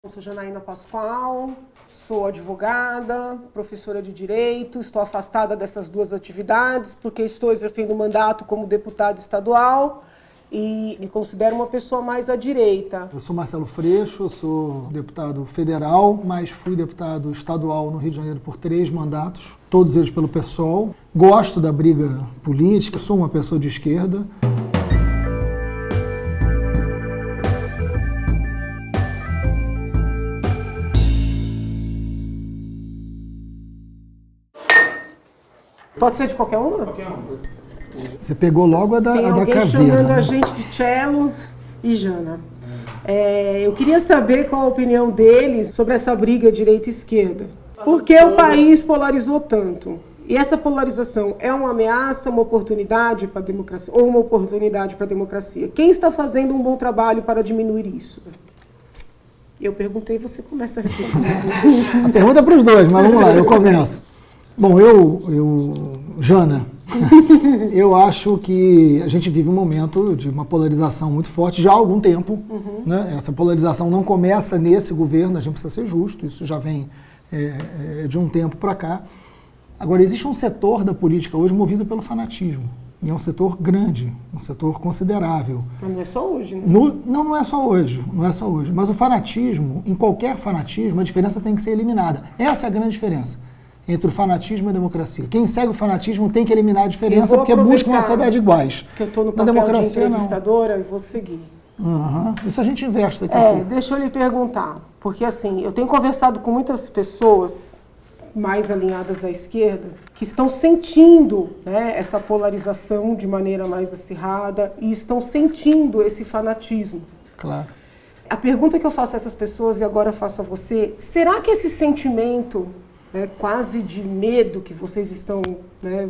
Eu sou Janaína Pascoal, sou advogada, professora de Direito, estou afastada dessas duas atividades porque estou exercendo mandato como deputada estadual e me considero uma pessoa mais à direita. Eu sou Marcelo Freixo, sou deputado federal, mas fui deputado estadual no Rio de Janeiro por 3 mandatos, todos eles pelo PSOL. Gosto da briga política, sou uma pessoa de esquerda. Pode ser de qualquer uma? Qualquer um. Você pegou logo a da caveira. Chamando né? a gente de Cello e Jana. Eu queria saber qual a opinião deles sobre essa briga direita e esquerda. Por que o país polarizou tanto? E essa polarização é uma ameaça, uma oportunidade para a democracia ou uma oportunidade para a democracia? Quem está fazendo um bom trabalho para diminuir isso? Eu perguntei, você começa a responder. A pergunta é para os dois, mas vamos lá, eu começo. Bom, Jana, eu acho que a gente vive um momento de uma polarização muito forte já há algum tempo. Né? Essa polarização não começa nesse governo, a gente precisa ser justo, isso já vem de um tempo para cá. Agora, existe um setor da política hoje movido pelo fanatismo, e é um setor grande, um setor considerável. Mas não é só hoje, né? Não é só hoje, não é só hoje. Mas o fanatismo, em qualquer fanatismo, a diferença tem que ser eliminada. Essa é a grande diferença entre o fanatismo e a democracia. Quem segue o fanatismo tem que eliminar a diferença porque busca uma sociedade iguais. Que eu estou no papel de entrevistadora e vou seguir. Isso a gente investe aqui. Deixa eu lhe perguntar, porque assim, eu tenho conversado com muitas pessoas mais alinhadas à esquerda que estão sentindo, né, essa polarização de maneira mais acirrada e estão sentindo esse fanatismo. Claro. A pergunta que eu faço a essas pessoas e agora faço a você, será que esse sentimento quase de medo que vocês estão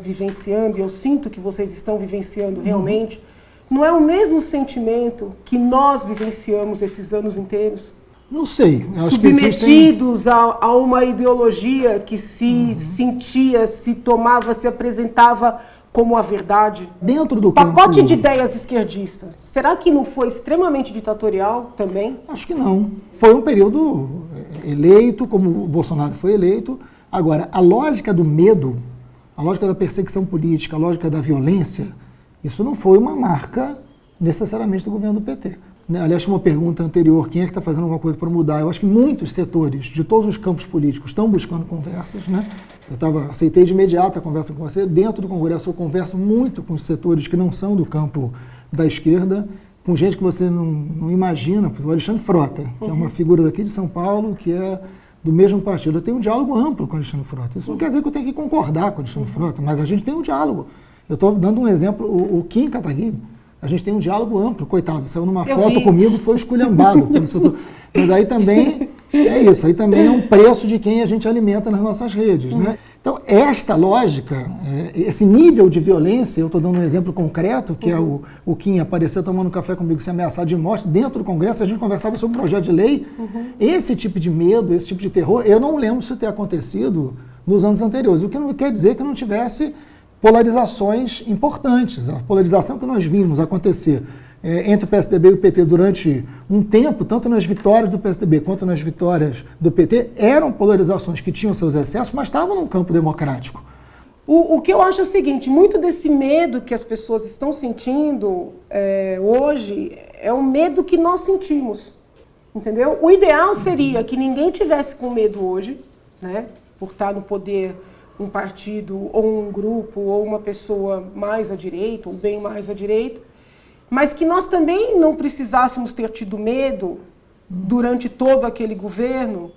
vivenciando, e eu sinto que vocês estão vivenciando realmente, não é o mesmo sentimento que nós vivenciamos esses anos inteiros? Não sei. Submetidos a uma ideologia que se sentia, se tomava, se apresentava como a verdade? Dentro do pacote de ideias esquerdistas, será que não foi extremamente ditatorial também? Acho que não. Foi um período eleito, como o Bolsonaro foi eleito. Agora, a lógica do medo, a lógica da perseguição política, a lógica da violência, isso não foi uma marca necessariamente do governo do PT. Aliás, uma pergunta anterior, quem é que está fazendo alguma coisa para mudar? Eu acho que muitos setores de todos os campos políticos estão buscando conversas, né? Aceitei de imediato a conversa com você. Dentro do Congresso eu converso muito com os setores que não são do campo da esquerda, com gente que você não imagina, o Alexandre Frota, que é uma figura daqui de São Paulo, que é do mesmo partido. Eu tenho um diálogo amplo com o Alexandre Frota. Isso não quer dizer que eu tenho que concordar com o Alexandre Frota, mas a gente tem um diálogo. Eu estou dando um exemplo, o Kim Kataguiri. A gente tem um diálogo amplo, coitado, saiu numa foto comigo, foi esculhambado pelo setor. Mas aí também é isso, aí também é um preço de quem a gente alimenta nas nossas redes, né? Então, esta lógica, esse nível de violência, eu estou dando um exemplo concreto, que é o Kim aparecer tomando café comigo, se ameaçar de morte, dentro do Congresso, a gente conversava sobre um projeto de lei. Esse tipo de medo, esse tipo de terror, eu não lembro isso ter acontecido nos anos anteriores, o que não quer dizer que não tivesse polarizações importantes. A polarização que nós vimos acontecer entre o PSDB e o PT durante um tempo, tanto nas vitórias do PSDB quanto nas vitórias do PT, eram polarizações que tinham seus excessos, mas estavam num campo democrático. O que eu acho é o seguinte, muito desse medo que as pessoas estão sentindo hoje é o medo que nós sentimos, entendeu? O ideal seria que ninguém tivesse com medo hoje, né, por estar no poder um partido, ou um grupo, ou uma pessoa mais à direita, ou bem mais à direita, mas que nós também não precisássemos ter tido medo durante todo aquele governo.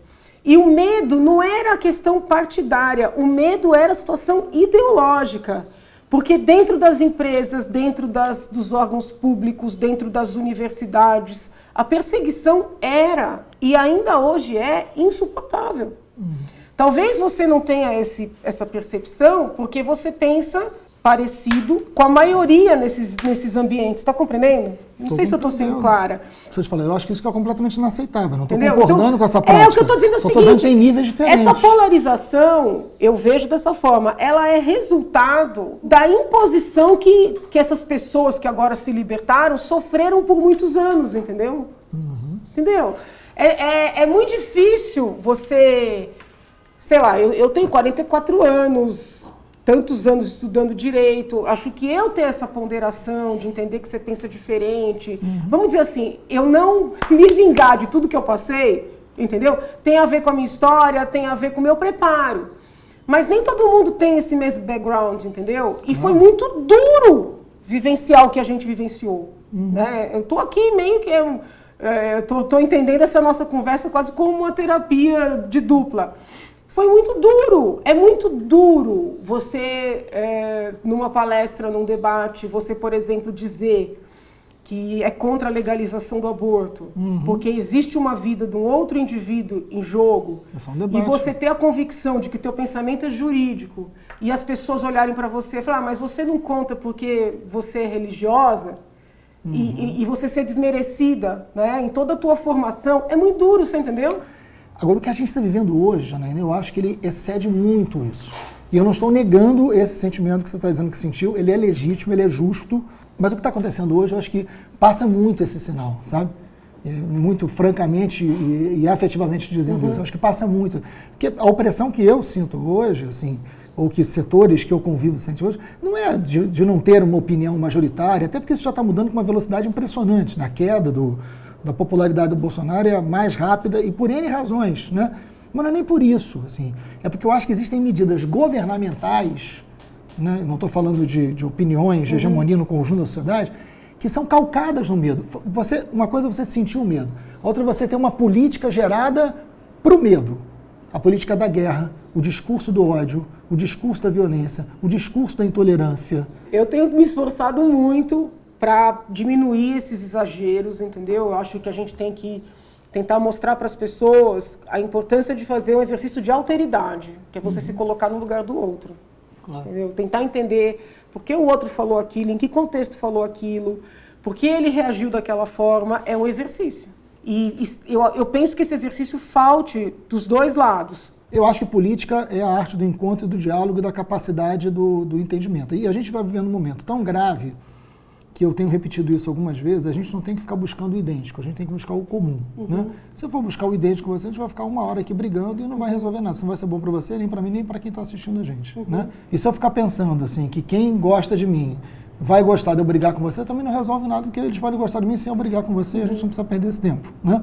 E o medo não era a questão partidária, o medo era a situação ideológica, porque dentro das empresas, dentro dos órgãos públicos, dentro das universidades, a perseguição era, e ainda hoje é, insuportável. Talvez você não tenha essa percepção porque você pensa parecido com a maioria nesses ambientes. Está compreendendo? Não sei se eu estou sendo clara. Deixa eu te falar, eu acho que isso é completamente inaceitável. Não estou concordando com essa prática. É o que eu estou dizendo, é o seguinte, dizendo que tem níveis diferentes. Essa polarização, eu vejo dessa forma, ela é resultado da imposição que essas pessoas que agora se libertaram sofreram por muitos anos, entendeu? Entendeu? É muito difícil você... Sei lá, eu tenho 44 anos, tantos anos estudando direito. Acho que eu ter essa ponderação de entender que você pensa diferente. Vamos dizer assim, eu não me vingar de tudo que eu passei, entendeu? Tem a ver com a minha história, tem a ver com o meu preparo. Mas nem todo mundo tem esse mesmo background, entendeu? E foi muito duro vivenciar o que a gente vivenciou. Né? Eu tô aqui meio que... tô entendendo essa nossa conversa quase como uma terapia de dupla. Foi muito duro. É muito duro você, numa palestra, num debate, você, por exemplo, dizer que é contra a legalização do aborto, porque existe uma vida de um outro indivíduo em jogo, e você ter a convicção de que o teu pensamento é jurídico, e as pessoas olharem para você e falar, mas você não conta porque você é religiosa, e você ser desmerecida, né, em toda a tua formação, é muito duro, você entendeu? Agora, o que a gente está vivendo hoje, Janaína, eu acho que ele excede muito isso. E eu não estou negando esse sentimento que você está dizendo que sentiu, ele é legítimo, ele é justo, mas o que está acontecendo hoje, eu acho que passa muito esse sinal, sabe? Muito francamente e afetivamente dizendo isso, eu acho que passa muito. Porque a opressão que eu sinto hoje, assim, ou que setores que eu convivo sentem hoje, não é de não ter uma opinião majoritária, até porque isso já está mudando com uma velocidade impressionante. Na queda da popularidade do Bolsonaro é a mais rápida e por N razões, né? Mas não é nem por isso, assim. É porque eu acho que existem medidas governamentais, né? Não estou falando de opiniões, de hegemonia no conjunto da sociedade, que são calcadas no medo. Uma coisa é você sentir o medo, a outra é você ter uma política gerada para o medo. A política da guerra, o discurso do ódio, o discurso da violência, o discurso da intolerância. Eu tenho me esforçado muito para diminuir esses exageros, entendeu? Eu acho que a gente tem que tentar mostrar para as pessoas a importância de fazer um exercício de alteridade, que é você se colocar no lugar do outro. Claro. Entendeu? Tentar entender por que o outro falou aquilo, em que contexto falou aquilo, por que ele reagiu daquela forma, é um exercício. E eu penso que esse exercício falte dos dois lados. Eu acho que política é a arte do encontro, do diálogo e da capacidade do entendimento. E a gente vai vivendo um momento tão grave que eu tenho repetido isso algumas vezes, a gente não tem que ficar buscando o idêntico, a gente tem que buscar o comum. Né? Se eu for buscar o idêntico com você, a gente vai ficar uma hora aqui brigando e não vai resolver nada. Isso não vai ser bom para você, nem para mim, nem para quem está assistindo a gente. Né? E se eu ficar pensando assim, que quem gosta de mim vai gostar de eu brigar com você, também não resolve nada, porque eles podem gostar de mim sem eu brigar com você, a gente não precisa perder esse tempo. Né?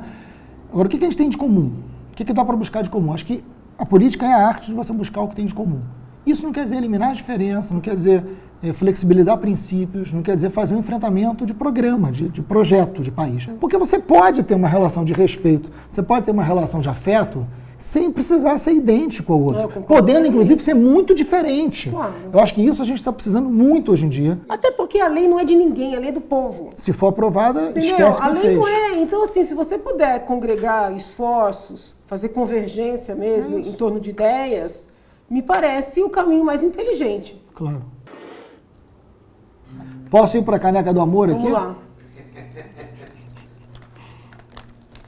Agora, o que a gente tem de comum? O que dá para buscar de comum? Acho que a política é a arte de você buscar o que tem de comum. Isso não quer dizer eliminar a diferença, não quer dizer flexibilizar princípios, não quer dizer fazer um enfrentamento de programa, de projeto de país. Porque você pode ter uma relação de respeito, você pode ter uma relação de afeto, sem precisar ser idêntico ao outro. Podendo, inclusive, ser muito diferente. Claro. Eu acho que isso a gente está precisando muito hoje em dia. Até porque a lei não é de ninguém, a lei é do povo. Se for aprovada, esquece quem fez. A lei não é. Então, assim, se você puder congregar esforços, fazer convergência mesmo em torno de ideias, me parece o caminho mais inteligente. Claro. Posso ir para a caneca do amor aqui? Vamos lá.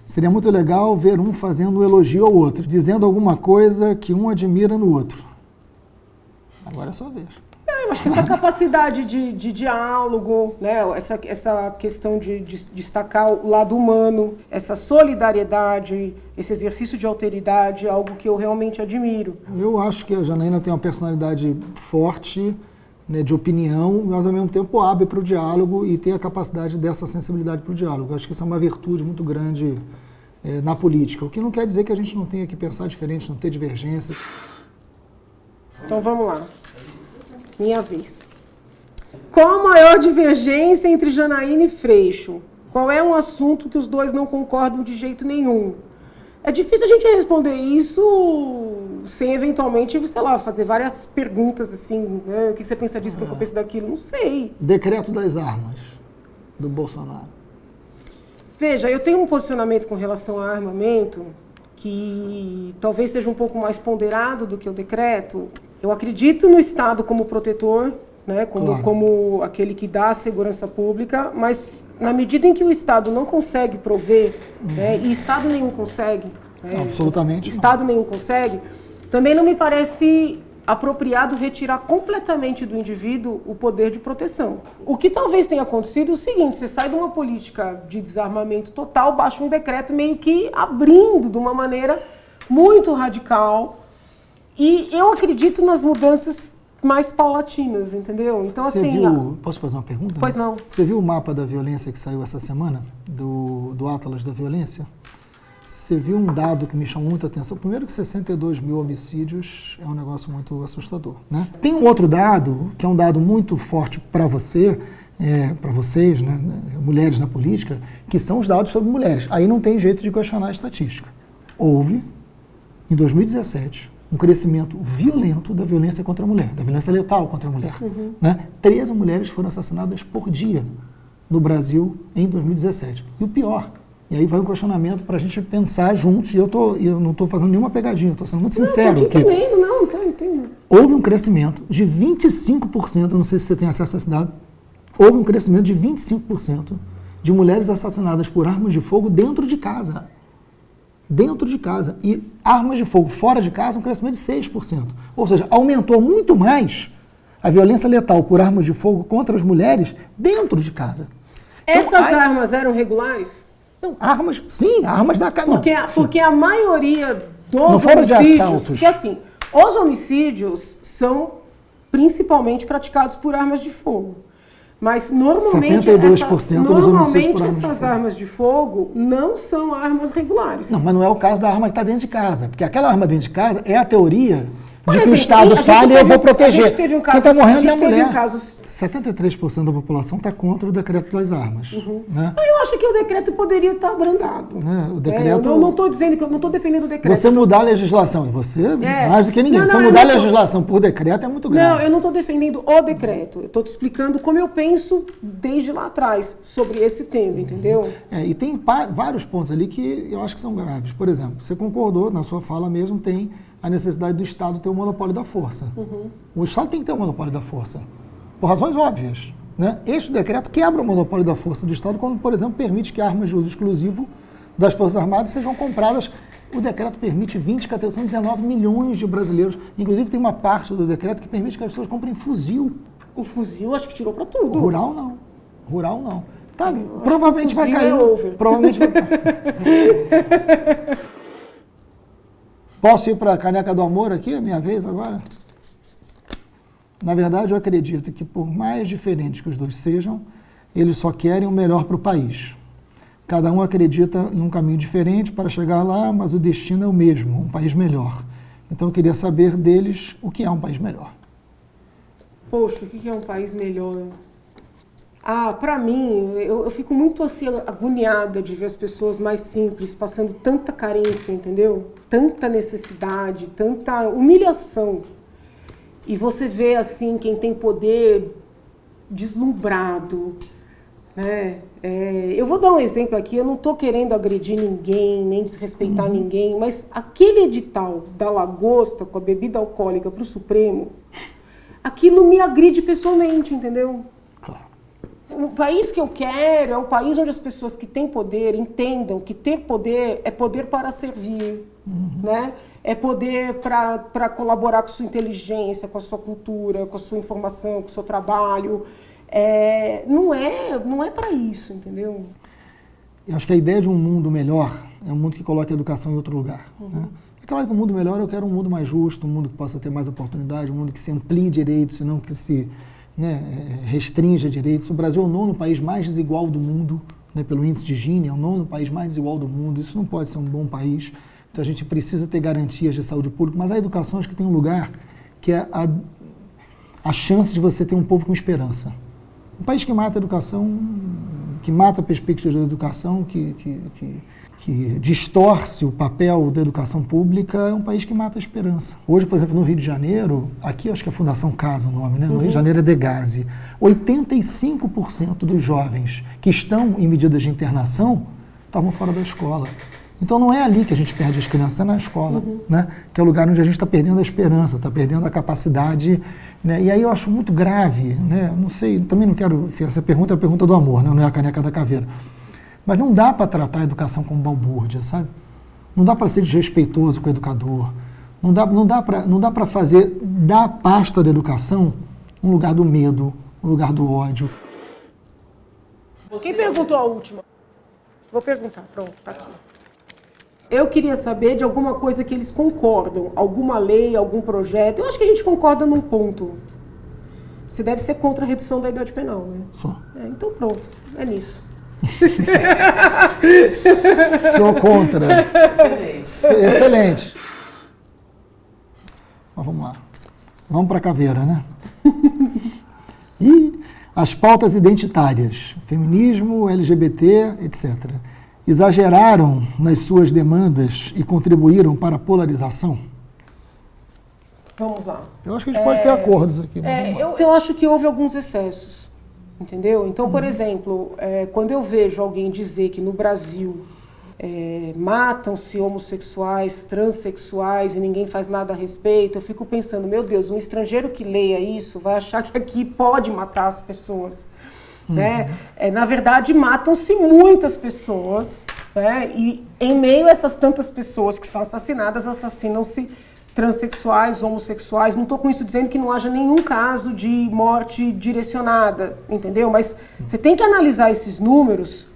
Seria muito legal ver um fazendo um elogio ao outro, dizendo alguma coisa que um admira no outro. Agora é sua vez. Eu acho que essa capacidade de diálogo, né, essa questão de destacar o lado humano, essa solidariedade, esse exercício de alteridade é algo que eu realmente admiro. Eu acho que a Janaína tem uma personalidade forte, né, de opinião, mas ao mesmo tempo abre para o diálogo e tem a capacidade dessa sensibilidade para o diálogo. Eu acho que isso é uma virtude muito grande na política, o que não quer dizer que a gente não tenha que pensar diferente, não ter divergência. Então vamos lá. Minha vez. Qual a maior divergência entre Janaína e Freixo? Qual é um assunto que os dois não concordam de jeito nenhum? É difícil a gente responder isso sem eventualmente, sei lá, fazer várias perguntas assim, né? O que você pensa disso, o que eu penso daquilo? Não sei. Decreto das armas do Bolsonaro. Veja, eu tenho um posicionamento com relação a armamento que talvez seja um pouco mais ponderado do que o decreto. Eu acredito no Estado como protetor, né, como aquele que dá a segurança pública, mas na medida em que o Estado não consegue prover, né, e Estado nenhum consegue, absolutamente Estado nenhum consegue, também não me parece apropriado retirar completamente do indivíduo o poder de proteção. O que talvez tenha acontecido é o seguinte: você sai de uma política de desarmamento total, baixa um decreto meio que abrindo de uma maneira muito radical, e eu acredito nas mudanças mais paulatinas, entendeu? Então, Você assim... viu, posso fazer uma pergunta? Pois não. Você viu o mapa da violência que saiu essa semana, do Atlas da Violência? Você viu um dado que me chamou muita atenção. Primeiro que 62 mil homicídios é um negócio muito assustador, né? Tem um outro dado, que é um dado muito forte para você, para vocês, né, mulheres na política, que são os dados sobre mulheres. Aí não tem jeito de questionar a estatística. Houve, em 2017, um crescimento violento da violência contra a mulher, da violência letal contra a mulher. Né? 13 mulheres foram assassinadas por dia no Brasil em 2017. E o pior, e aí vai um questionamento para a gente pensar juntos, e eu não estou fazendo nenhuma pegadinha, estou sendo muito sincero. Não, estou te entendendo, não, estou entendendo. Houve um crescimento de 25%, não sei se você tem acesso a esse dado, houve um crescimento de 25% de mulheres assassinadas por armas de fogo dentro de casa. Dentro de casa. E armas de fogo fora de casa, um crescimento de 6%. Ou seja, aumentou muito mais a violência letal por armas de fogo contra as mulheres dentro de casa. Essas armas eram regulares? Não, armas, sim, armas da casa. Porque a maioria dos não foram de homicídios... assaltos. Porque assim, os homicídios são principalmente praticados por armas de fogo. Mas normalmente, 72% dos homicídios por armas essas armas de fogo não são armas regulares. Não, mas não é o caso da arma que está dentro de casa. Porque aquela arma dentro de casa é a teoria de que o Estado falha e eu vou proteger. Quem está morrendo é a mulher. 73% da população está contra o decreto das armas. Né? Eu acho que o decreto poderia estar abrandado. Né? O decreto, eu não estou dizendo que eu não estou defendendo o decreto. Você mudar a legislação, e você mais do que ninguém. Você mudar a legislação por decreto é muito grave. Não, eu não estou defendendo o decreto. Eu estou te explicando como eu penso desde lá atrás sobre esse tema, entendeu? E tem vários pontos ali que eu acho que são graves. Por exemplo, você concordou, na sua fala mesmo, tem a necessidade do Estado ter o monopólio da força. O Estado tem que ter o monopólio da força, por razões óbvias. Né? Este decreto quebra o monopólio da força do Estado quando, por exemplo, permite que armas de uso exclusivo das Forças Armadas sejam compradas. O decreto permite 20 categorias, são 19 milhões de brasileiros. Inclusive tem uma parte do decreto que permite que as pessoas comprem fuzil. O fuzil acho que tirou para tudo. Rural não. Rural não. Tá, provavelmente vai cair. Provavelmente vai cair. Posso ir para a caneca do amor aqui, minha vez agora? Na verdade, eu acredito que por mais diferentes que os dois sejam, eles só querem o melhor para o país. Cada um acredita em um caminho diferente para chegar lá, mas o destino é o mesmo, um país melhor. Então eu queria saber deles o que é um país melhor. Poxa, o que é um país melhor? Para mim, eu fico muito assim, agoniada de ver as pessoas mais simples passando tanta carência, entendeu? Tanta necessidade, tanta humilhação. E você vê assim, quem tem poder deslumbrado, né? Eu vou dar um exemplo aqui, eu não estou querendo agredir ninguém, nem desrespeitar ninguém, mas aquele edital da lagosta com a bebida alcoólica para o Supremo, aquilo me agride pessoalmente, entendeu? Claro. O país que eu quero é o país onde as pessoas que têm poder entendam que ter poder é poder para servir, né? É poder para colaborar com a sua inteligência, com a sua cultura, com a sua informação, com o seu trabalho. Não é para isso, entendeu? Eu acho que a ideia de um mundo melhor é um mundo que coloca a educação em outro lugar. Né? É claro que um mundo melhor, eu quero um mundo mais justo, um mundo que possa ter mais oportunidade, um mundo que se amplie direitos e não que se restrinja direitos. O Brasil é o 9º país mais desigual do mundo, né, pelo índice de Gini, é o 9º país mais desigual do mundo. Isso não pode ser um bom país. Então a gente precisa ter garantias de saúde pública, mas a educação acho que tem um lugar que é a chance de você ter um povo com esperança. Um país que mata a educação, que mata a perspectiva da educação, que distorce o papel da educação pública, é um país que mata a esperança. Hoje, por exemplo, no Rio de Janeiro, aqui acho que é a Fundação Casa o nome, né? No Rio de Janeiro é Degase, 85% dos jovens que estão em medidas de internação estavam fora da escola. Então não é ali que a gente perde as crianças, é na escola, né? Que é o lugar onde a gente está perdendo a esperança, está perdendo a capacidade, né? E aí eu acho muito grave, né? Não sei, também não quero, essa pergunta é a pergunta do amor, né? Não é a caneca da caveira. Mas não dá para tratar a educação como balbúrdia, sabe? Não dá para ser desrespeitoso com o educador, Não dá para fazer da pasta da educação um lugar do medo, um lugar do ódio. Quem perguntou a última? Vou perguntar, pronto, tá aqui. Eu queria saber de alguma coisa que eles concordam, alguma lei, algum projeto. Eu acho que a gente concorda num ponto. Você deve ser contra a redução da idade penal, né? Sou. Então pronto, é nisso. Sou contra. Excelente. Mas vamos lá. Vamos para a caveira, né? E as pautas identitárias, feminismo, LGBT, etc., exageraram nas suas demandas e contribuíram para a polarização? Vamos lá. Eu acho que a gente pode ter acordos aqui. Eu acho que houve alguns excessos, entendeu? Então, por exemplo, quando eu vejo alguém dizer que no Brasil matam-se homossexuais, transexuais e ninguém faz nada a respeito, eu fico pensando, meu Deus, um estrangeiro que leia isso vai achar que aqui pode matar as pessoas. Né? Na verdade, matam-se muitas pessoas, né? E em meio a essas tantas pessoas que são assassinadas, assassinam-se transexuais, homossexuais. Não estou com isso dizendo que não haja nenhum caso de morte direcionada, entendeu? Mas você tem que analisar esses números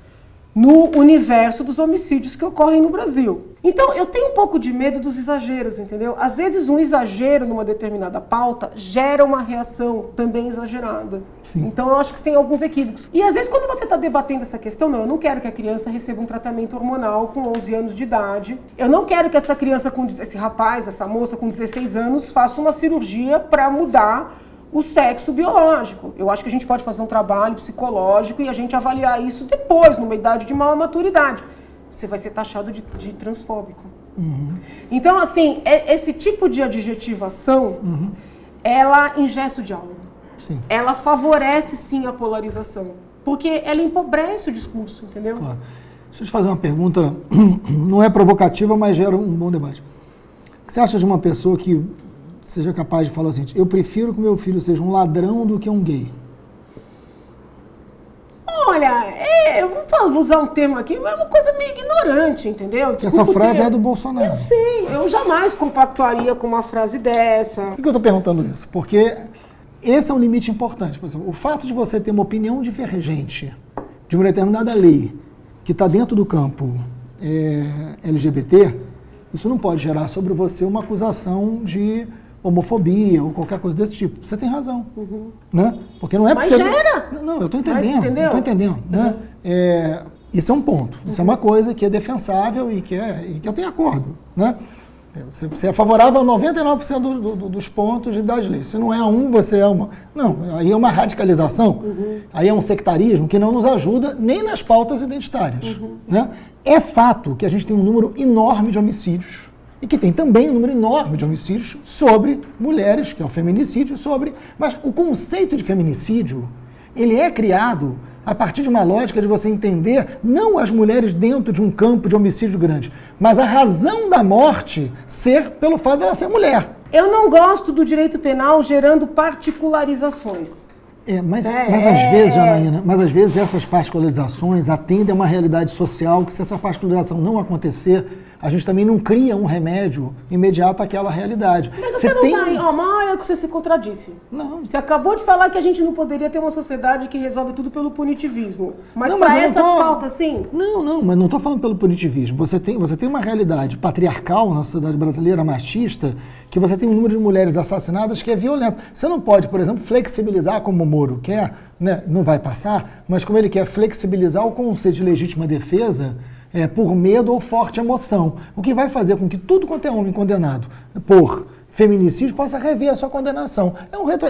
no universo dos homicídios que ocorrem no Brasil. Então, eu tenho um pouco de medo dos exageros, entendeu? Às vezes, um exagero numa determinada pauta gera uma reação também exagerada. Sim. Então, eu acho que tem alguns equívocos. E, às vezes, quando você está debatendo essa questão, não, eu não quero que a criança receba um tratamento hormonal com 11 anos de idade. Eu não quero que essa criança, esse rapaz, essa moça com 16 anos, faça uma cirurgia para mudar o sexo biológico. Eu acho que a gente pode fazer um trabalho psicológico e a gente avaliar isso depois, numa idade de maior maturidade. Você vai ser taxado de transfóbico. Então, assim, esse tipo de adjetivação, ela engessa o diálogo. Sim. Ela favorece, sim, a polarização. Porque ela empobrece o discurso, entendeu? Claro. Deixa eu te fazer uma pergunta, não é provocativa, mas gera um bom debate. O que você acha de uma pessoa que seja capaz de falar assim, eu prefiro que meu filho seja um ladrão do que um gay? Olha, eu vou usar um termo aqui, mas é uma coisa meio ignorante, entendeu? Desculpa, essa frase é do Bolsonaro. Eu sei, eu jamais compactuaria com uma frase dessa. Por que eu estou perguntando isso? Porque esse é um limite importante. Por exemplo, o fato de você ter uma opinião divergente de uma determinada lei que está dentro do campo LGBT, isso não pode gerar sobre você uma acusação de homofobia ou qualquer coisa desse tipo. Você tem razão. Né? Porque não é Mas porque gera! Não, eu estou entendendo. Estou entendendo. Né? Isso é um ponto. Isso é uma coisa que é defensável e que eu tenho acordo. Né? Você é favorável a 99% dos pontos das leis. Se não é a um, você é uma... Não, aí é uma radicalização. Aí é um sectarismo que não nos ajuda nem nas pautas identitárias. Né? É fato que a gente tem um número enorme de homicídios e que tem também um número enorme de homicídios sobre mulheres, que é o feminicídio, mas o conceito de feminicídio, ele é criado a partir de uma lógica de você entender não as mulheres dentro de um campo de homicídio grande, mas a razão da morte ser pelo fato dela ser mulher. Eu não gosto do direito penal gerando particularizações. Mas às vezes, Janaína, às vezes essas particularizações atendem a uma realidade social que se essa particularização não acontecer, a gente também não cria um remédio imediato àquela realidade. Mas você não está olha que você se contradisse. Não. Você acabou de falar que a gente não poderia ter uma sociedade que resolve tudo pelo punitivismo. Mas para essas pautas, sim? Não, mas não estou falando pelo punitivismo. Você tem uma realidade patriarcal na sociedade brasileira, machista, que você tem um número de mulheres assassinadas que é violento. Você não pode, por exemplo, flexibilizar como o Moro quer, né? Não vai passar, mas como ele quer flexibilizar o conceito de legítima defesa por medo ou forte emoção. O que vai fazer com que tudo quanto é homem condenado por feminicídio possa rever a sua condenação.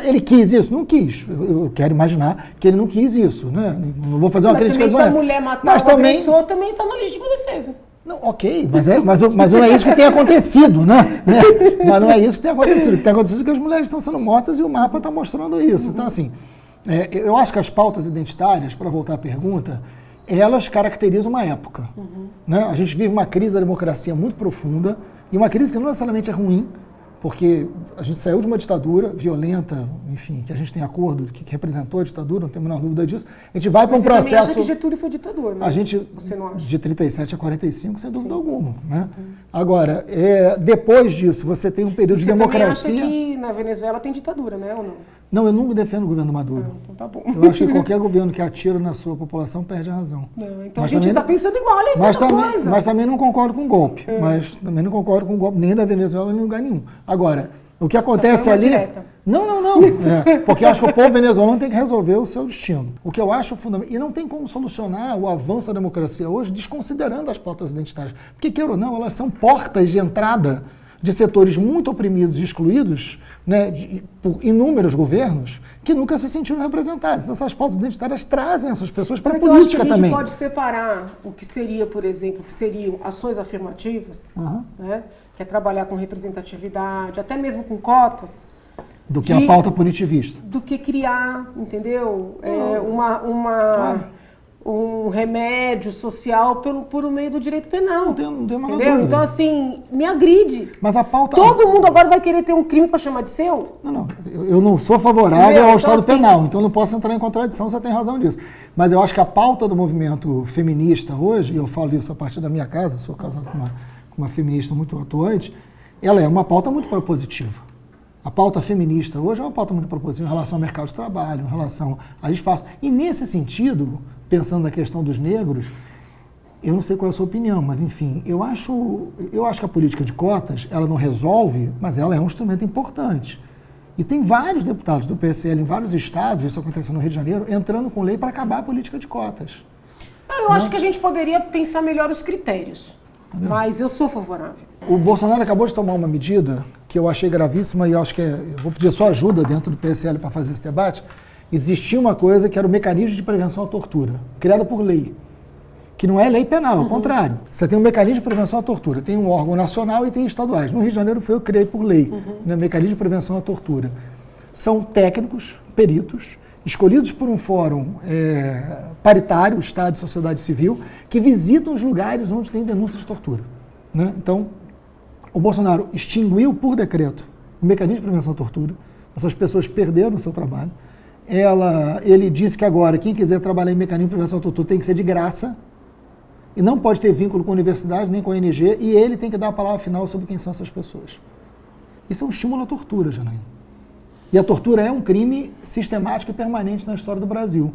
Ele quis isso? Não quis. Eu quero imaginar que ele não quis isso. Né? Não vou fazer uma crítica. Mas também se a mulher matar o agressor, também está na legítima defesa. Não, ok, mas não é isso que tem acontecido, né? Mas não é isso que tem acontecido. O que tem acontecido é que as mulheres estão sendo mortas e o mapa está mostrando isso. Então, assim, eu acho que as pautas identitárias, para voltar à pergunta, elas caracterizam uma época. Né? A gente vive uma crise da democracia muito profunda, e uma crise que não necessariamente é ruim, porque a gente saiu de uma ditadura violenta, enfim, que a gente tem acordo, que representou a ditadura, não tem a menor dúvida disso. A gente vai para um processo... Você também acha que Getúlio foi ditador, né? A gente, você não acha? De 37 a 45, sem dúvida alguma. Né? Agora, depois disso, você tem um período de democracia... Você também acha que na Venezuela tem ditadura, né, ou não? Não, eu não defendo o governo Maduro. Então tá bom. Eu acho que qualquer governo que atira na sua população perde a razão. Não, então mas a gente está pensando igual, olha mas também não concordo com o golpe. Mas também não concordo com o golpe nem da Venezuela nem em lugar nenhum. Agora, o que acontece ali... Direta. Não. Porque eu acho que o povo venezuelano tem que resolver o seu destino. O que eu acho fundamental... E não tem como solucionar o avanço da democracia hoje desconsiderando as pautas identitárias. Porque, queira ou não, elas são portas de entrada de setores muito oprimidos e excluídos, né, por inúmeros governos, que nunca se sentiram representados. Essas pautas identitárias trazem essas pessoas para a política também. A gente pode separar o que seria, por exemplo, que seriam ações afirmativas, né, que é trabalhar com representatividade, até mesmo com cotas. Do que a pauta punitivista. Do que criar, entendeu? Um remédio social por meio do direito penal. Não tem uma entendeu? Então, assim, me agride. Mas a pauta... Todo mundo agora vai querer ter um crime para chamar de seu? Não. Eu não sou favorável ao Estado penal, então não posso entrar em contradição, você tem razão disso. Mas eu acho que a pauta do movimento feminista hoje, e eu falo isso a partir da minha casa, sou casado com uma feminista muito atuante, ela é uma pauta muito propositiva. A pauta feminista hoje é uma pauta muito propositiva em relação ao mercado de trabalho, em relação a espaço. E nesse sentido, pensando na questão dos negros, eu não sei qual é a sua opinião, mas enfim, eu acho que a política de cotas, ela não resolve, mas ela é um instrumento importante. E tem vários deputados do PSL em vários estados, isso aconteceu no Rio de Janeiro, entrando com lei para acabar a política de cotas. Eu acho que a gente poderia pensar melhor os critérios, mas eu sou favorável. O Bolsonaro acabou de tomar uma medida que eu achei gravíssima e eu acho que eu vou pedir a sua ajuda dentro do PSL para fazer esse debate. Existia uma coisa que era o mecanismo de prevenção à tortura, criada por lei, que não é lei penal, ao contrário. Você tem um mecanismo de prevenção à tortura, tem um órgão nacional e tem estaduais. No Rio de Janeiro foi eu que criei por lei, né, mecanismo de prevenção à tortura. São técnicos, peritos, escolhidos por um fórum paritário, Estado e sociedade civil, que visitam os lugares onde tem denúncia de tortura. Né? Então, o Bolsonaro extinguiu por decreto o mecanismo de prevenção à tortura, essas pessoas perderam o seu trabalho. Ele disse que agora quem quiser trabalhar em mecanismo de prevenção à tortura tem que ser de graça e não pode ter vínculo com a universidade nem com a ONG e ele tem que dar a palavra final sobre quem são essas pessoas. Isso é um estímulo à tortura, Janaína. E a tortura é um crime sistemático e permanente na história do Brasil.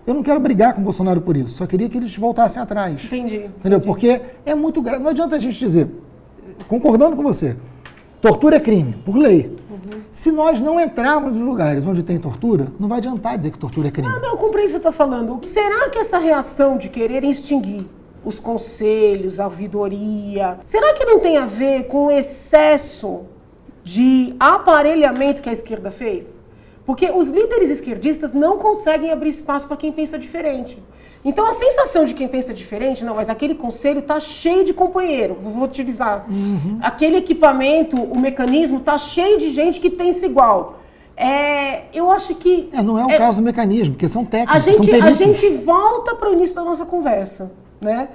Eu não quero brigar com o Bolsonaro por isso, só queria que eles voltassem atrás. Entendi. Entendeu? Porque é muito grave. Não adianta a gente dizer, concordando com você, tortura é crime, por lei. Se nós não entrarmos nos lugares onde tem tortura, não vai adiantar dizer que tortura é crime. Não, eu comprei o que você está falando. Será que essa reação de querer extinguir os conselhos, a ouvidoria, será que não tem a ver com o excesso de aparelhamento que a esquerda fez? Porque os líderes esquerdistas não conseguem abrir espaço para quem pensa diferente. Então a sensação de quem pensa diferente, não, mas aquele conselho está cheio de companheiro, vou utilizar. Aquele equipamento, o mecanismo está cheio de gente que pensa igual. Eu acho que... não é o caso do mecanismo, porque são técnicos, são peritos. A gente volta para o início da nossa conversa. Né?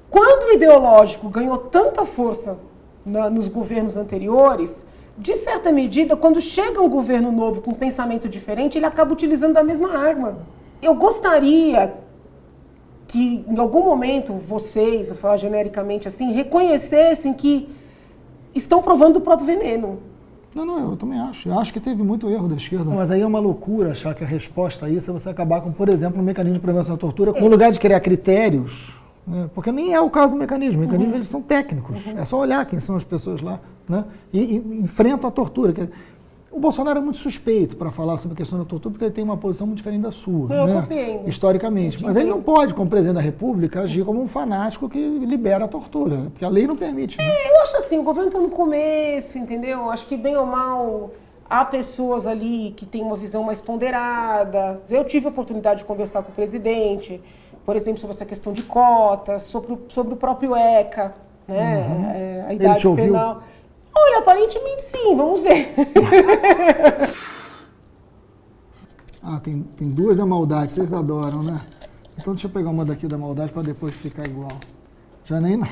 Quando o ideológico ganhou tanta força nos governos anteriores, de certa medida, quando chega um governo novo com um pensamento diferente, ele acaba utilizando a mesma arma. Eu gostaria que, em algum momento, vocês, vou falar genericamente assim, reconhecessem que estão provando o próprio veneno. Não, eu também acho. Eu acho que teve muito erro da esquerda. Mas aí é uma loucura achar que a resposta a isso é você acabar com, por exemplo, um mecanismo de prevenção à tortura, no lugar de criar critérios, né? Porque nem é o caso do mecanismo. Os mecanismos eles são técnicos. É só olhar quem são as pessoas lá, né? E enfrentam a tortura. O Bolsonaro é muito suspeito para falar sobre a questão da tortura, porque ele tem uma posição muito diferente da sua, eu né? compreendo. Historicamente. Mas ele não pode, como presidente da República, agir como um fanático que libera a tortura, porque a lei não permite. Né? Eu acho assim, o governo está no começo, entendeu? Acho que bem ou mal há pessoas ali que têm uma visão mais ponderada. Eu tive a oportunidade de conversar com o presidente, por exemplo, sobre essa questão de cotas, sobre o próprio ECA, né? A idade penal. Olha, aparentemente sim, vamos ver. Tem duas da maldade, vocês adoram, né? Então deixa eu pegar uma daqui da maldade para depois ficar igual. Janaína,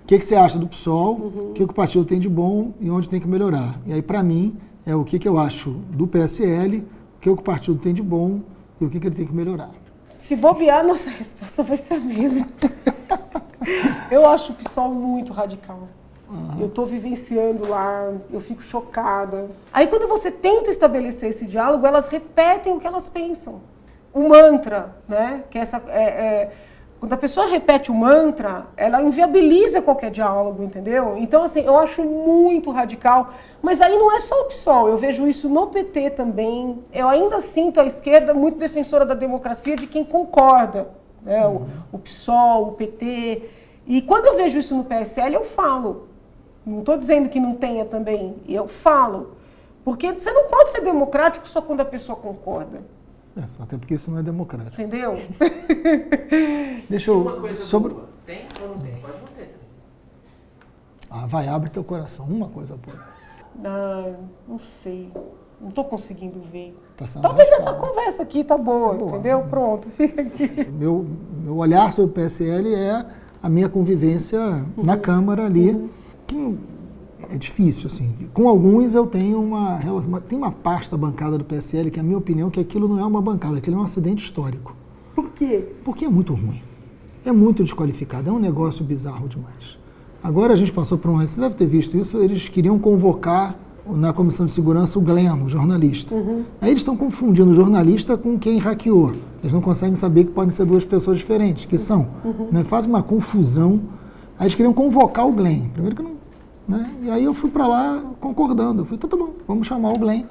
O que você acha do PSOL, o que o partido tem de bom e onde tem que melhorar. E aí, para mim, é o que eu acho do PSL, o que o partido tem de bom e o que ele tem que melhorar. Se bobear, nossa resposta vai ser a mesma. Eu acho o PSOL muito radical. Eu estou vivenciando lá, eu fico chocada. Aí quando você tenta estabelecer esse diálogo, elas repetem o que elas pensam. O mantra, né? Que quando a pessoa repete o mantra, ela inviabiliza qualquer diálogo, entendeu? Então, assim, eu acho muito radical. Mas aí não é só o PSOL, eu vejo isso no PT também. Eu ainda sinto a esquerda muito defensora da democracia de quem concorda, né? O PSOL, o PT. E quando eu vejo isso no PSL, eu falo. Não estou dizendo que não tenha também, eu falo. Porque você não pode ser democrático só quando a pessoa concorda. Até porque isso não é democrático. Entendeu? Deixa eu... Uma coisa boa. Tem ou não tem? Pode não ter também. Vai, abre teu coração. Uma coisa boa. Não sei. Não estou conseguindo ver. Tá Talvez essa conversa aqui tá boa, entendeu? Pronto, fica aqui. Meu olhar sobre o PSL é a minha convivência na Câmara ali. É difícil, assim. Com alguns eu tenho uma relação. Tem uma parte da bancada do PSL que, a minha opinião, que aquilo não é uma bancada, aquilo é um acidente histórico. Por quê? Porque é muito ruim. É muito desqualificado. É um negócio bizarro demais. Agora a gente passou por você deve ter visto isso, eles queriam convocar na Comissão de Segurança o Gleno, o jornalista. Aí eles estão confundindo o jornalista com quem hackeou. Eles não conseguem saber que podem ser duas pessoas diferentes, que são. Né? Faz uma confusão. Aí eles queriam convocar o Glenn. Primeiro que não... Né? E aí eu fui para lá concordando. Eu falei, então tá bom, vamos chamar o Glenn.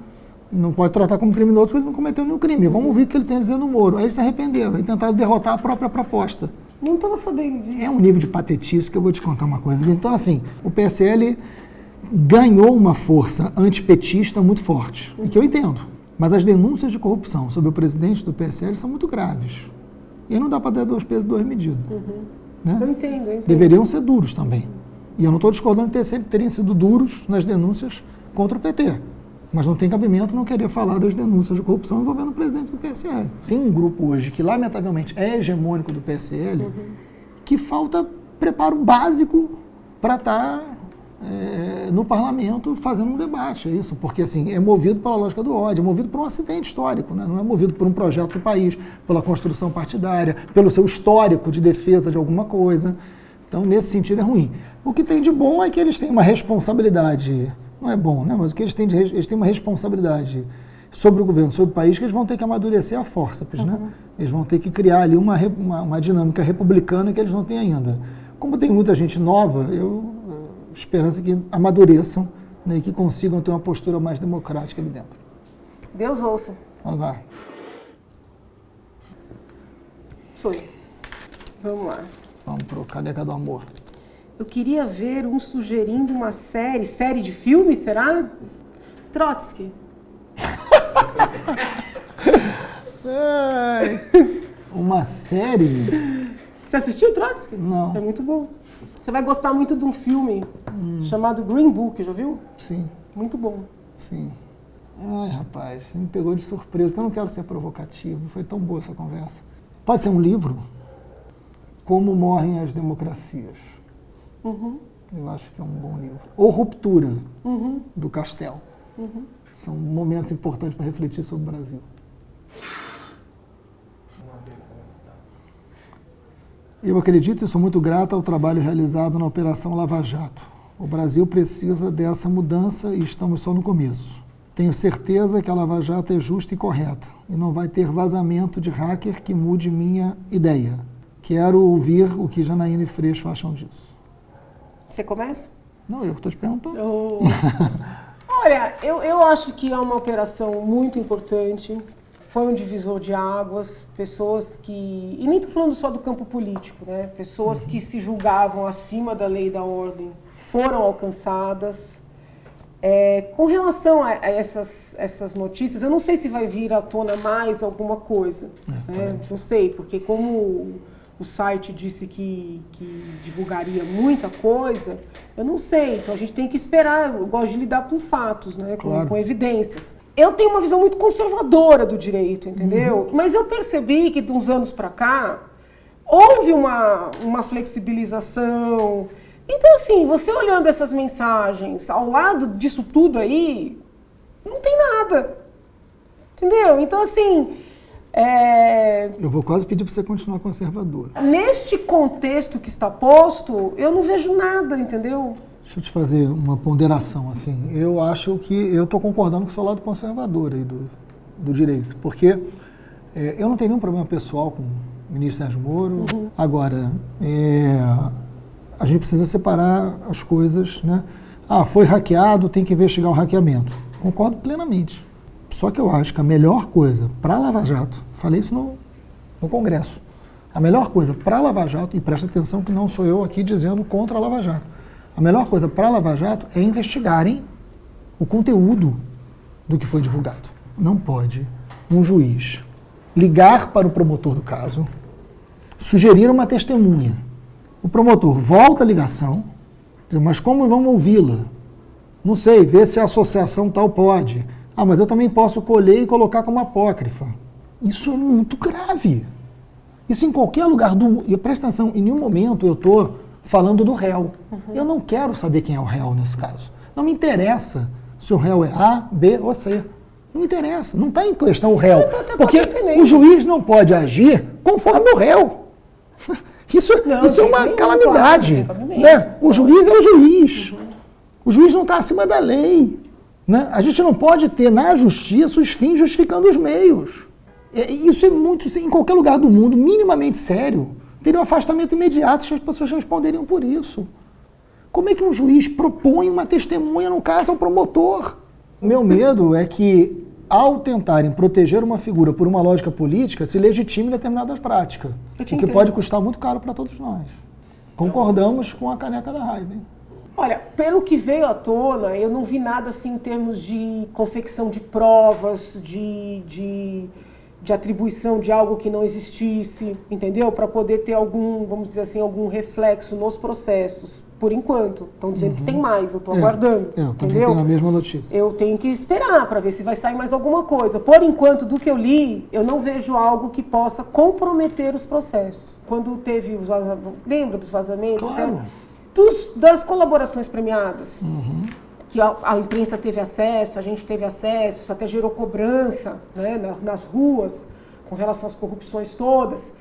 Não pode tratar como criminoso porque ele não cometeu nenhum crime. Vamos ouvir o que ele tem a dizer no Moro. Aí eles se arrependeram. Aí tentaram derrotar a própria proposta. Não estava sabendo disso. É um nível de patetice que eu vou te contar uma coisa. Então, assim, o PSL ganhou uma força antipetista muito forte, e que eu entendo. Mas as denúncias de corrupção sobre o presidente do PSL são muito graves. E aí não dá para dar 2 pesos e 2 medidas. Né? Eu entendo. Deveriam ser duros também. E eu não estou discordando de terem sido duros nas denúncias contra o PT. Mas não tem cabimento não querer falar das denúncias de corrupção envolvendo o presidente do PSL. Tem um grupo hoje que, lamentavelmente, é hegemônico do PSL, que falta preparo básico para estar no parlamento fazendo um debate. É isso, porque assim, é movido pela lógica do ódio, é movido por um acidente histórico, né? Não é movido por um projeto de país, pela construção partidária, pelo seu histórico de defesa de alguma coisa. Então, nesse sentido, é ruim. O que tem de bom é que eles têm uma responsabilidade, não é bom, né? Mas o que eles têm uma responsabilidade sobre o governo, sobre o país, que eles vão ter que amadurecer a fórceps, né? Eles vão ter que criar ali uma dinâmica republicana que eles não têm ainda. Como tem muita gente nova, esperança que amadureçam, né, e que consigam ter uma postura mais democrática ali dentro. Deus ouça. Vamos lá. Sou eu. Vamos lá. Vamos pro Caneca do Amor. Eu queria ver um sugerindo uma série de filme, será? Trotsky. Uma série? Você assistiu Trotsky? Não. É muito bom. Você vai gostar muito de um filme chamado Green Book, já viu? Sim. Muito bom. Sim. Ai, rapaz, você me pegou de surpresa, porque eu não quero ser provocativo. Foi tão boa essa conversa. Pode ser um livro? Como Morrem as Democracias. Eu acho que é um bom livro. Ou Ruptura, do Castelo. São momentos importantes para refletir sobre o Brasil. Eu acredito e sou muito grato ao trabalho realizado na Operação Lava Jato. O Brasil precisa dessa mudança e estamos só no começo. Tenho certeza que a Lava Jato é justa e correta e não vai ter vazamento de hacker que mude minha ideia. Quero ouvir o que Janaína e Freixo acham disso. Você começa? Não, eu que estou te perguntando. Olha, eu acho que é uma operação muito importante. Foi um divisor de águas, pessoas que... E nem estou falando só do campo político, né? Pessoas que se julgavam acima da lei e da ordem foram alcançadas. Com relação a essas notícias, eu não sei se vai vir à tona mais alguma coisa. Né? Não sei, porque como o site disse que divulgaria muita coisa, eu não sei. Então a gente tem que esperar. Eu gosto de lidar com fatos, né? Com evidências. Eu tenho uma visão muito conservadora do direito, entendeu? Mas eu percebi que de uns anos para cá houve uma flexibilização, Então, assim, você olhando essas mensagens, ao lado disso tudo aí, não tem nada. Entendeu? Então, assim... Eu vou quase pedir para você continuar conservadora. Neste contexto que está posto, eu não vejo nada, entendeu? Deixa eu te fazer uma ponderação, assim. Eu acho que eu estou concordando com o seu lado conservador aí do direito, porque eu não tenho nenhum problema pessoal com o ministro Sérgio Moro. Uhum. Agora, a gente precisa separar as coisas, né? Foi hackeado, tem que investigar o hackeamento. Concordo plenamente. Só que eu acho que a melhor coisa para a Lava Jato, falei isso no Congresso, a melhor coisa para a Lava Jato, e presta atenção que não sou eu aqui dizendo contra a Lava Jato, a melhor coisa para a Lava Jato é investigarem o conteúdo do que foi divulgado. Não pode um juiz ligar para o promotor do caso, sugerir uma testemunha. O promotor volta a ligação, mas como vamos ouvi-la? Não sei, ver se a associação tal pode. Mas eu também posso colher e colocar como apócrifa. Isso é muito grave. Isso em qualquer lugar do mundo. E presta atenção, em nenhum momento eu estou falando do réu. Uhum. Eu não quero saber quem é o réu nesse caso. Não me interessa se o réu é A, B ou C. Não me interessa. Não está em questão o réu. Porque o juiz não pode agir conforme o réu. Isso é uma calamidade. Né? O juiz é o juiz. Uhum. O juiz não está acima da lei. Né? A gente não pode ter na justiça os fins justificando os meios. Isso é muito, em qualquer lugar do mundo, minimamente sério. Teria um afastamento imediato se as pessoas responderiam por isso. Como é que um juiz propõe uma testemunha, no caso, ao promotor? O meu medo é que, ao tentarem proteger uma figura por uma lógica política, se legitime determinadas práticas. O que pode custar muito caro para todos nós. Concordamos com a caneca da raiva, hein? Olha, pelo que veio à tona, eu não vi nada assim em termos de confecção de provas, de atribuição de algo que não existisse, entendeu? Para poder ter algum, vamos dizer assim, algum reflexo nos processos, por enquanto. Estão dizendo que tem mais, eu estou aguardando, eu também tenho a mesma notícia. Eu tenho que esperar para ver se vai sair mais alguma coisa. Por enquanto, do que eu li, eu não vejo algo que possa comprometer os processos. Quando teve os vazamentos, lembra dos vazamentos? Claro. Das colaborações premiadas, que a imprensa teve acesso, a gente teve acesso, isso até gerou cobrança, né, nas ruas, com relação às corrupções todas.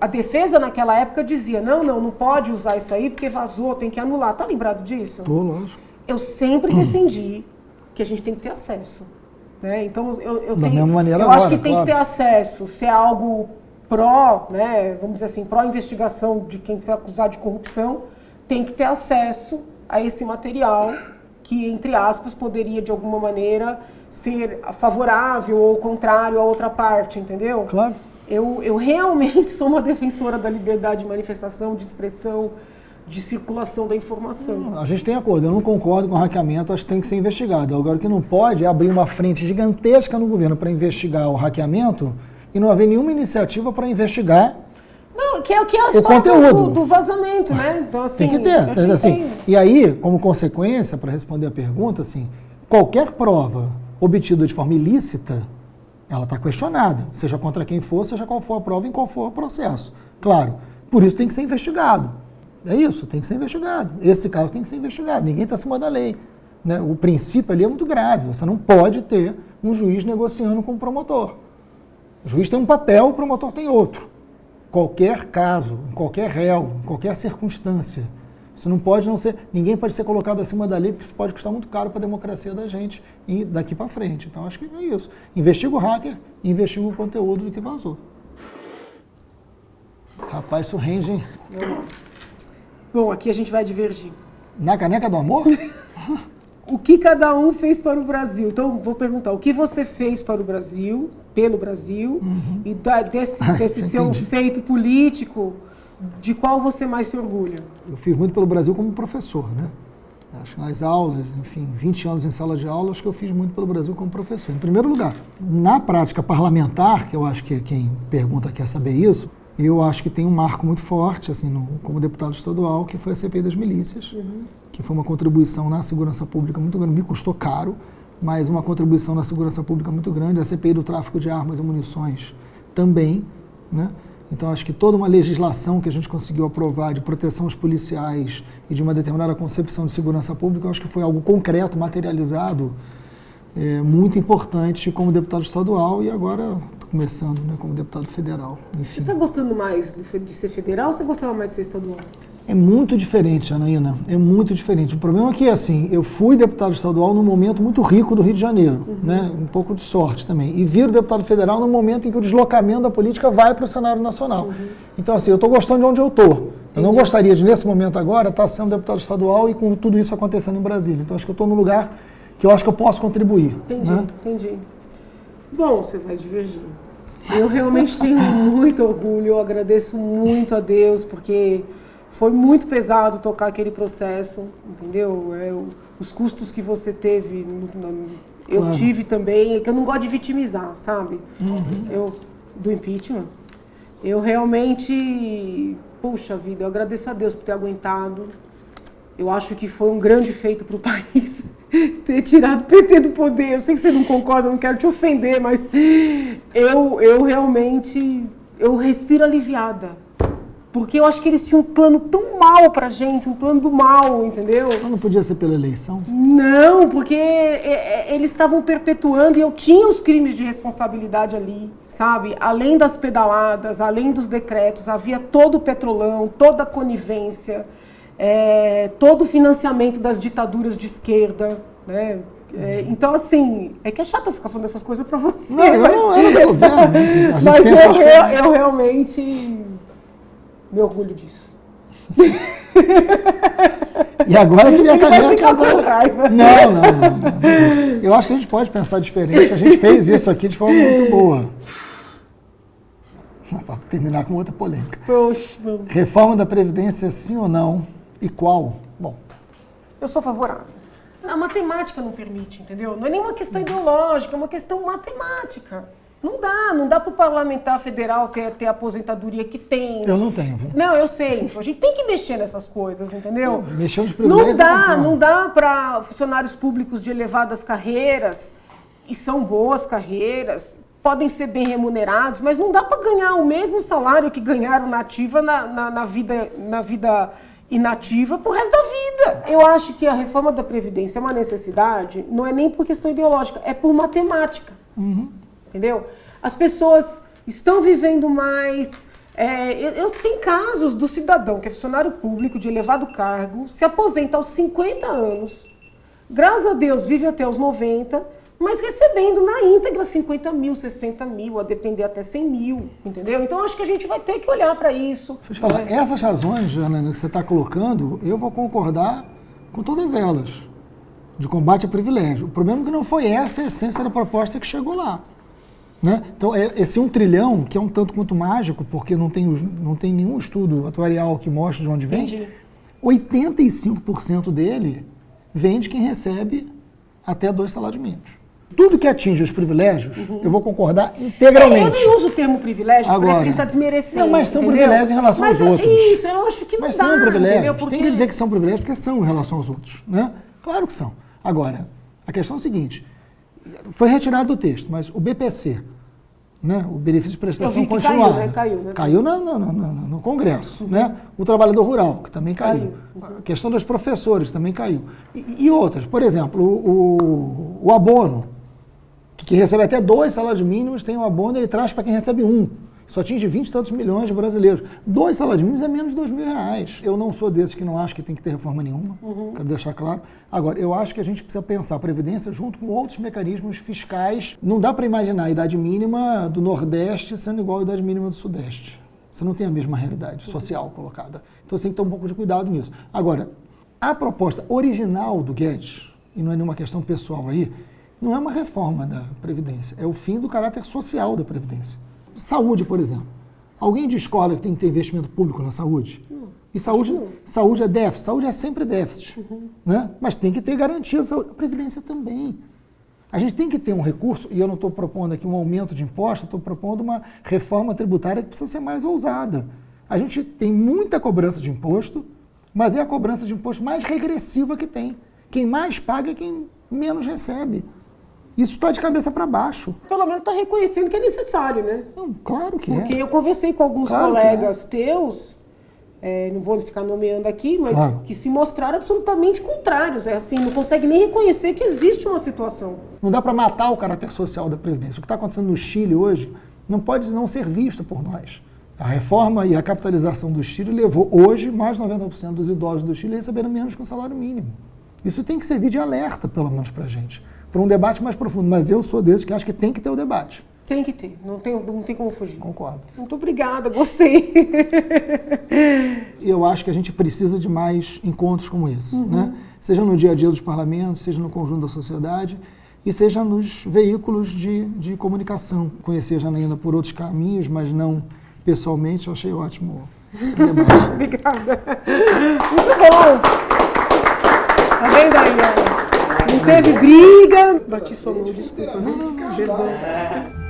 A defesa naquela época dizia, não pode usar isso aí porque vazou, tem que anular. Tá lembrado disso? Tô, lógico. Eu sempre defendi que a gente tem que ter acesso. Né? Então, da mesma maneira eu agora, acho que tem que ter acesso, se é algo né, vamos dizer assim, pró-investigação de quem foi acusado de corrupção, tem que ter acesso a esse material que, entre aspas, poderia, de alguma maneira, ser favorável ou contrário à outra parte, entendeu? Claro. Eu realmente sou uma defensora da liberdade de manifestação, de expressão, de circulação da informação. A gente tem acordo, eu não concordo com o hackeamento, acho que tem que ser investigado. Agora, o que não pode é abrir uma frente gigantesca no governo para investigar o hackeamento e não haver nenhuma iniciativa para investigar que é a história do vazamento, né? Então, assim, tem que ter. Assim, e aí, como consequência, para responder a pergunta, assim, qualquer prova obtida de forma ilícita, ela está questionada, seja contra quem for, seja qual for a prova, em qual for o processo. Claro, por isso tem que ser investigado. É isso, tem que ser investigado. Esse caso tem que ser investigado, ninguém está acima da lei. Né? O princípio ali é muito grave, você não pode ter um juiz negociando com o promotor. O juiz tem um papel, o promotor tem outro. Qualquer caso, em qualquer réu, em qualquer circunstância, isso não pode não ser, ninguém pode ser colocado acima da lei, porque isso pode custar muito caro para a democracia da gente e daqui para frente. Então, acho que é isso. Investiga o hacker, investiga o conteúdo do que vazou. Rapaz, isso rende, hein? Bom, aqui a gente vai divergir. Na caneca do amor? O que cada um fez para o Brasil? Então, vou perguntar, o que você fez para o Brasil, pelo Brasil, e desse seu feito político, de qual você mais se orgulha? Eu fiz muito pelo Brasil como professor, né? Acho que nas aulas, enfim, 20 anos em sala de aula, acho que eu fiz muito pelo Brasil como professor. Em primeiro lugar, na prática parlamentar, que eu acho que quem pergunta quer saber isso, eu acho que tem um marco muito forte, assim, como deputado estadual, que foi a CPI das milícias, que foi uma contribuição na segurança pública muito grande, me custou caro, mas uma contribuição na segurança pública muito grande, a CPI do tráfico de armas e munições também, né? Então, acho que toda uma legislação que a gente conseguiu aprovar de proteção aos policiais e de uma determinada concepção de segurança pública, eu acho que foi algo concreto, materializado, muito importante como deputado estadual e agora estou começando, né, como deputado federal. Enfim. Você está gostando mais de ser federal ou você gostava mais de ser estadual? É muito diferente, Janaína, é muito diferente. O problema é que, assim, eu fui deputado estadual num momento muito rico do Rio de Janeiro, né? Um pouco de sorte também. E viro deputado federal no momento em que o deslocamento da política vai para o cenário nacional. Então, assim, eu estou gostando de onde eu estou. Eu não gostaria de, nesse momento agora, estar sendo deputado estadual e com tudo isso acontecendo em Brasília. Então, acho que eu estou no lugar que eu acho que eu posso contribuir. Entendi, né? entendi. Bom, você vai divergir. Eu realmente tenho muito orgulho, eu agradeço muito a Deus, porque foi muito pesado tocar aquele processo, entendeu? Os custos que você teve, eu Claro. tive também, que eu não gosto de vitimizar, sabe? Do impeachment. Eu realmente, puxa vida, eu agradeço a Deus por ter aguentado. Eu acho que foi um grande feito para o país ter tirado o PT do poder. Eu sei que você não concorda, eu não quero te ofender, mas eu realmente, eu respiro aliviada. Porque eu acho que eles tinham um plano tão mal pra gente, um plano do mal, entendeu? Não podia ser pela eleição? Não, porque eles estavam perpetuando e eu tinha os crimes de responsabilidade ali, sabe? Além das pedaladas, além dos decretos, havia todo o petrolão, toda a conivência, todo o financiamento das ditaduras de esquerda, né? Então, assim, é que é chato eu ficar falando essas coisas pra você. Não, eu não era do governo. Mas eu realmente me orgulho disso. E agora que minha caneca... com raiva. Não. Eu acho que a gente pode pensar diferente. A gente fez isso aqui de forma muito boa. Vou terminar com outra polêmica. Poxa. Reforma da Previdência, sim ou não? E qual? Bom, Eu sou favorável. A matemática não permite, entendeu? Não é nenhuma questão ideológica, é uma questão matemática. Não dá para o parlamentar federal ter a aposentadoria que tem. eu não tenho, viu? Não, eu sei. A gente tem que mexer nessas coisas, entendeu? Mexer nos privilégios. Não dá para funcionários públicos de elevadas carreiras, e são boas carreiras, podem ser bem remunerados, mas não dá para ganhar o mesmo salário que ganharam na ativa na vida inativa pro resto da vida. Eu acho que a reforma da Previdência é uma necessidade, não é nem por questão ideológica, é por matemática. Entendeu? As pessoas estão vivendo mais. Tem casos do cidadão que é funcionário público de elevado cargo, se aposenta aos 50 anos, graças a Deus vive até os 90, mas recebendo na íntegra 50 mil, 60 mil, a depender até 100 mil, entendeu? Então acho que a gente vai ter que olhar para isso. Deixa eu te falar, essas razões, Janaína, que você está colocando, eu vou concordar com todas elas, de combate a privilégio. O problema é que não foi essa a essência da proposta que chegou lá. Né? Então, esse 1 trilhão, que é um tanto quanto mágico, porque não tem nenhum estudo atuarial que mostre de onde vem, Entendi. 85% dele vem de quem recebe até 2 salários mínimos. Tudo que atinge os privilégios, eu vou concordar integralmente. Eu nem uso o termo privilégio, porque parece que ele está desmerecendo. Não, mas são entendeu? privilégios em relação aos outros. Isso, eu acho que não Mas dá, são privilégios. entendeu? Porque... Tem que dizer que são privilégios porque são em relação aos outros. Né? Claro que são. Agora, a questão é a seguinte, foi retirado do texto, mas o BPC, né, o benefício de prestação continuada, caiu no Congresso. Né? O trabalhador rural, que também caiu. A questão dos professores também caiu. E outras, por exemplo, o abono, que quem recebe até 2 salários mínimos tem um abono, ele traz para quem recebe 1. Isso atinge 20 e tantos milhões de brasileiros. 2 salários mínimos é menos de R$2.000. Eu não sou desses que não acho que tem que ter reforma nenhuma, quero deixar claro. Agora, eu acho que a gente precisa pensar a Previdência junto com outros mecanismos fiscais. Não dá para imaginar a idade mínima do Nordeste sendo igual à idade mínima do Sudeste. Você não tem a mesma realidade social colocada. Então, você tem que ter um pouco de cuidado nisso. Agora, a proposta original do Guedes, e não é nenhuma questão pessoal aí, não é uma reforma da Previdência, é o fim do caráter social da Previdência. Saúde, por exemplo. Alguém discorda que tem que ter investimento público na saúde? Não. E saúde é déficit, saúde é sempre déficit. Né? Mas tem que ter garantia de saúde. A Previdência também. A gente tem que ter um recurso, e eu não estou propondo aqui um aumento de imposto, estou propondo uma reforma tributária que precisa ser mais ousada. A gente tem muita cobrança de imposto, mas é a cobrança de imposto mais regressiva que tem. Quem mais paga é quem menos recebe. Isso está de cabeça para baixo. Pelo menos está reconhecendo que é necessário, né? Não, claro que Porque é. eu conversei com alguns Claro que colegas teus, não vou ficar nomeando aqui, mas Claro. que se mostraram absolutamente contrários. É assim, não consegue nem reconhecer que existe uma situação. Não dá para matar o caráter social da Previdência. O que está acontecendo no Chile hoje não pode não ser visto por nós. A reforma e a capitalização do Chile levou hoje mais de 90% dos idosos do Chile a receberem menos que um salário mínimo. Isso tem que servir de alerta, pelo menos para a gente, para um debate mais profundo. Mas eu sou desses que acho que tem que ter o debate. Tem que ter, não tem como fugir. Concordo. Muito obrigada, gostei. Eu acho que a gente precisa de mais encontros como esse, né? Seja no dia a dia dos parlamentos, seja no conjunto da sociedade e seja nos veículos de comunicação. Conheci a Janaína por outros caminhos, mas não pessoalmente. Eu achei ótimo o debate. Obrigada. Muito bom. Tá vendo aí, ó? Não teve briga. Bati sua mão, desculpa. Perdão.